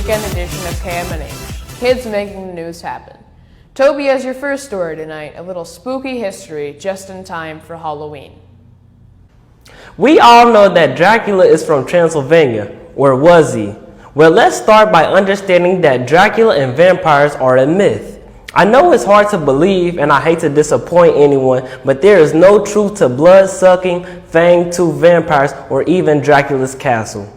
weekend edition of KMNH, Kids Making the News Happen. Toby has your first story tonight, a little spooky history just in time for Halloween. We all know that Dracula is from Transylvania, or was he? Well, let's start by understanding that Dracula and vampires are a myth. I know it's hard to believe and I hate to disappoint anyone, but there is no truth to blood-sucking, fang-toothed vampires or even Draculas Castle.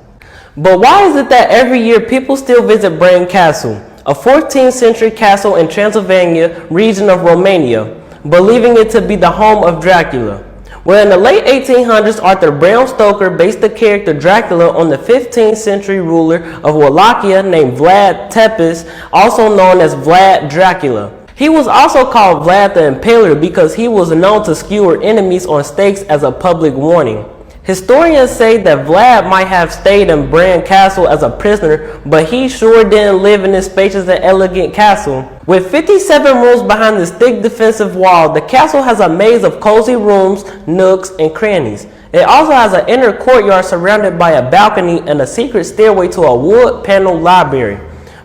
But why is it that every year people still visit Bran Castle, a 14th century castle in Transylvania region of Romania, believing it to be the home of Dracula? Well, in the late 1800s, Arthur Bram Stoker based the character Dracula on the 15th century ruler of Wallachia named Vlad Tepes, also known as Vlad Dracula. He was also called Vlad the Impaler because he was known to skewer enemies on stakes as a public warning. Historians say that Vlad might have stayed in Bran Castle as a prisoner, but he sure didn't live in this spacious and elegant castle. With 57 rooms behind this thick defensive wall, the castle has a maze of cozy rooms, nooks, and crannies. It also has an inner courtyard surrounded by a balcony and a secret stairway to a wood-paneled library.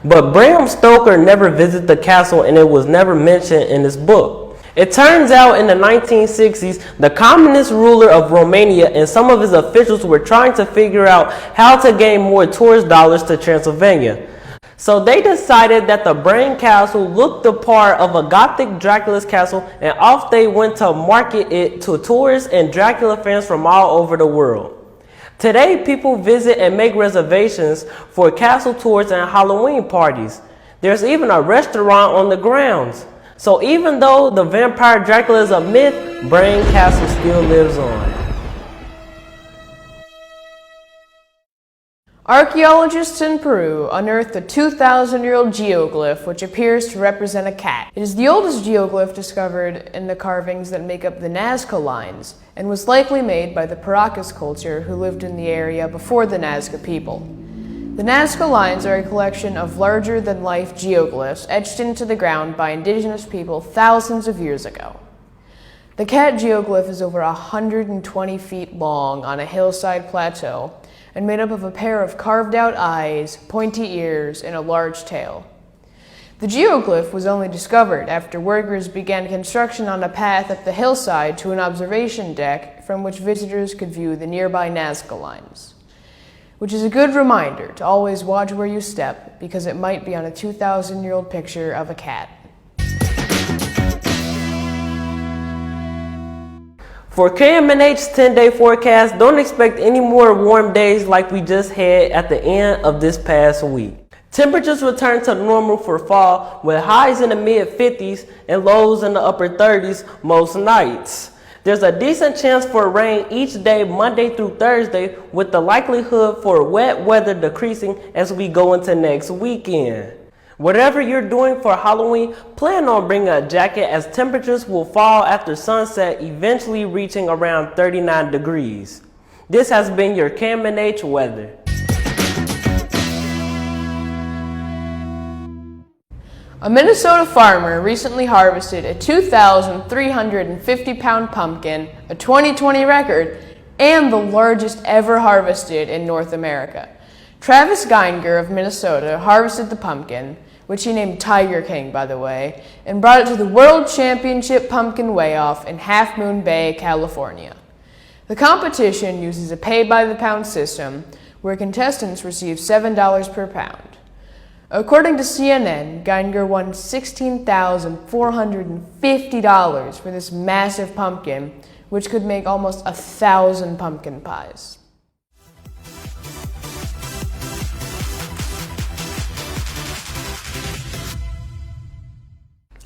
But Bram Stoker never visited the castle and it was never mentioned in his book. It turns out in the 1960s, the communist ruler of Romania and some of his officials were trying to figure out how to gain more tourist dollars to Transylvania. So they decided that the Bran Castle looked the part of a Gothic Draculas Castle, and off they went to market it to tourists and Dracula fans from all over the world. Today, people visit and make reservations for castle tours and Halloween parties. There's even a restaurant on the grounds. So even though the vampire Dracula is a myth, Bran Castle still lives on. Archaeologists in Peru unearthed a 2,000-year-old geoglyph which appears to represent a cat. It is the oldest geoglyph discovered in the carvings that make up the Nazca lines and was likely made by the Paracas culture who lived in the area before the Nazca people. The Nazca lines are a collection of larger-than-life geoglyphs etched into the ground by indigenous people thousands of years ago. The cat geoglyph is over 120 feet long on a hillside plateau and made up of a pair of carved-out eyes, pointy ears, and a large tail. The geoglyph was only discovered after workers began construction on a path up the hillside to an observation deck from which visitors could view the nearby Nazca lines. Which is a good reminder to always watch where you step because it might be on a 2,000-year-old picture of a cat. For KMNH's 10-day forecast, don't expect any more warm days like we just had at the end of this past week. Temperatures return to normal for fall with highs in the mid-50s and lows in the upper 30s most nights. There's a decent chance for rain each day Monday through Thursday, with the likelihood for wet weather decreasing as we go into next weekend. Whatever you're doing for Halloween, plan on bringing a jacket as temperatures will fall after sunset, eventually reaching around 39 degrees. This has been your KMNH weather. A Minnesota farmer recently harvested a 2,350-pound pumpkin, a 2020 record, and the largest ever harvested in North America. Travis Geinger of Minnesota harvested the pumpkin, which he named Tiger King, by the way, and brought it to the World Championship Pumpkin Weigh-Off in Half Moon Bay, California. The competition uses a pay-by-the-pound system where contestants receive $7 per pound. According to CNN, Geinger won $16,450 for this massive pumpkin, which could make almost 1,000 pumpkin pies.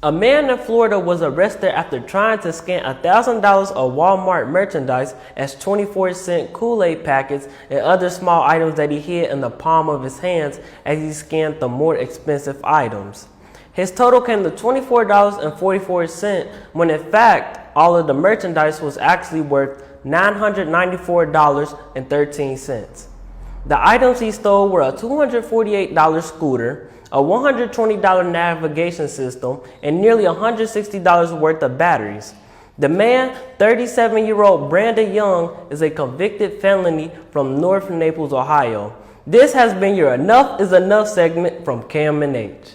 A man in Florida was arrested after trying to scan $1,000 of Walmart merchandise as 24-cent Kool-Aid packets and other small items that he hid in the palm of his hands as he scanned the more expensive items. His total came to $24.44 when in fact all of the merchandise was actually worth $994.13. The items he stole were a $248 scooter, a $120 navigation system, and nearly $160 worth of batteries. The man, 37-year-old Brandon Young, is a convicted felony from North Naples, Ohio. This has been your Enough is Enough segment from KMNH.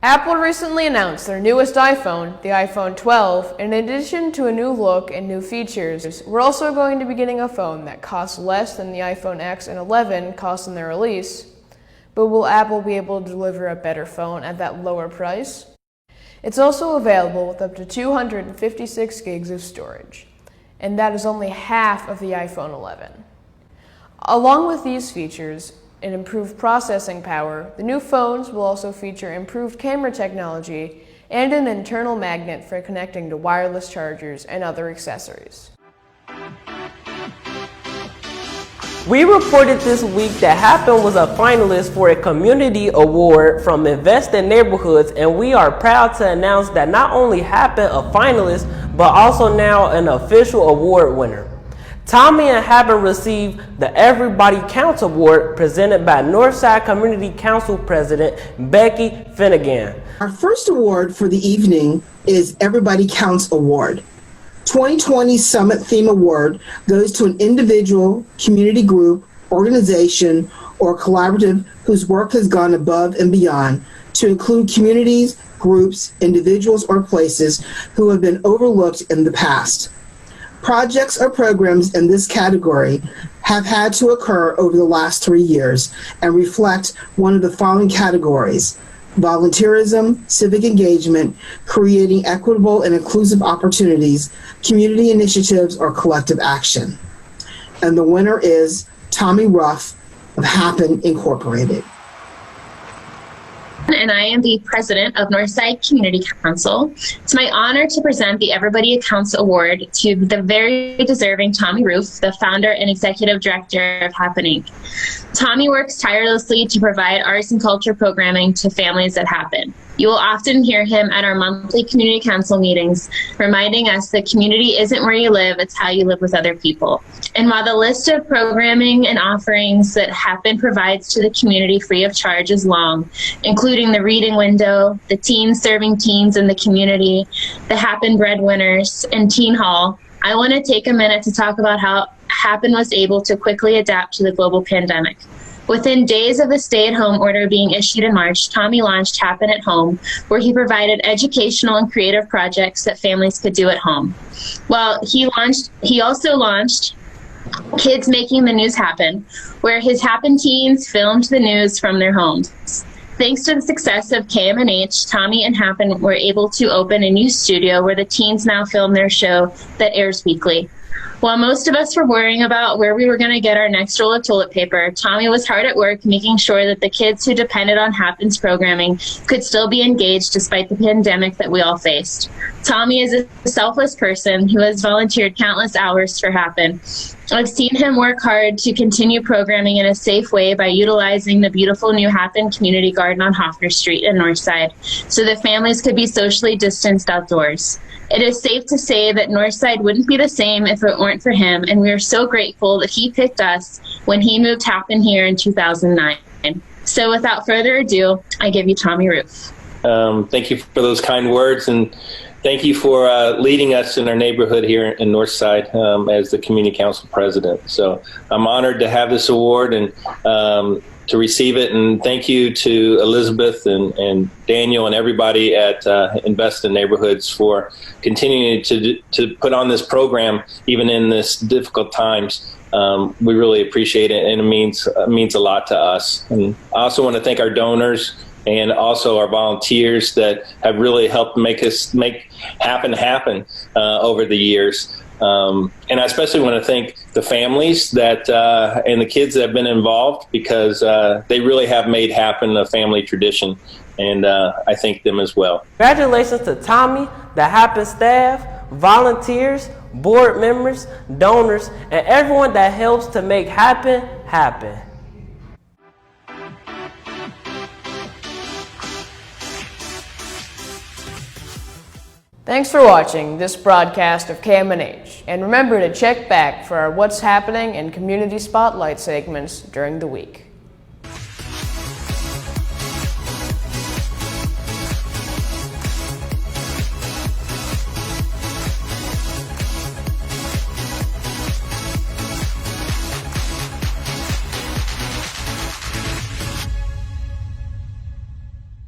Apple recently announced their newest iPhone, the iPhone 12. In addition to a new look and new features, we're also going to be getting a phone that costs less than the iPhone X and 11 cost in their release. But will Apple be able to deliver a better phone at that lower price? It's also available with up to 256 gigs of storage, and that is only half of the iPhone 11. Along with these features and improved processing power, the new phones will also feature improved camera technology and an internal magnet for connecting to wireless chargers and other accessories. We reported this week that Happen was a finalist for a community award from Invest in Neighborhoods, and we are proud to announce that not only Happen a finalist, but also now an official award winner. Tommy and Happen received the Everbody Counts Award presented by Northside Community Council President Becky Finnegan. Our first award for the evening is Everbody Counts Award. 2020 Summit Theme Award goes to an individual, community group, organization, or collaborative whose work has gone above and beyond to include communities, groups, individuals, or places who have been overlooked in the past. Projects or programs in this category have had to occur over the last 3 years and reflect one of the following categories: volunteerism, civic engagement, creating equitable and inclusive opportunities, community initiatives, or collective action. And the winner is Tommy Ruff of Happen Incorporated. And I am the president of Northside Community Council. It's my honor to present the Everbody Counts Award to the very deserving Tommy Ruff, the founder and executive director of Happen Inc. Tommy works tirelessly to provide arts and culture programming to families that happen. You will often hear him at our monthly community council meetings, reminding us that community isn't where you live, it's how you live with other people. And while the list of programming and offerings that Happen provides to the community free of charge is long, including the reading window, the teens serving teens in the community, the Happen breadwinners, and Teen Hall, I want to take a minute to talk about how Happen was able to quickly adapt to the global pandemic. Within days of the stay-at-home order being issued in March, Tommy launched Happen at Home, where he provided educational and creative projects that families could do at home. Well, he also launched Kids Making the News Happen, where his Happen teens filmed the news from their homes. Thanks to the success of KMNH, Tommy and Happen were able to open a new studio where the teens now film their show that airs weekly. While most of us were worrying about where we were going to get our next roll of toilet paper, Tommy was hard at work making sure that the kids who depended on Happen's programming could still be engaged despite the pandemic that we all faced. Tommy is a selfless person who has volunteered countless hours for Happen. I've seen him work hard to continue programming in a safe way by utilizing the beautiful new Happen Community Garden on Hoffner Street in Northside so that families could be socially distanced outdoors. It is safe to say that Northside wouldn't be the same if it weren't for him, and we are so grateful that he picked us when he moved Happen here in 2009. So without further ado, I give you Tommy Ruff. Thank you for those kind words, and thank you for leading us in our neighborhood here in Northside as the Community Council President. So I'm honored to have this award and to receive it, and thank you to Elizabeth and Daniel and everybody at Invest in Neighborhoods for continuing to put on this program even in this difficult times. We really appreciate it, and it means a lot to us. And I also want to thank our donors and also our volunteers that have really helped make Happen happen over the years. And I especially want to thank the families that and the kids that have been involved, because they really have made Happen a family tradition, and I thank them as well. Congratulations to Tommy, the Happen staff, volunteers, board members, donors, and everyone that helps to make Happen happen. Thanks for watching this broadcast of KMNH, and remember to check back for our What's Happening and Community Spotlight segments during the week.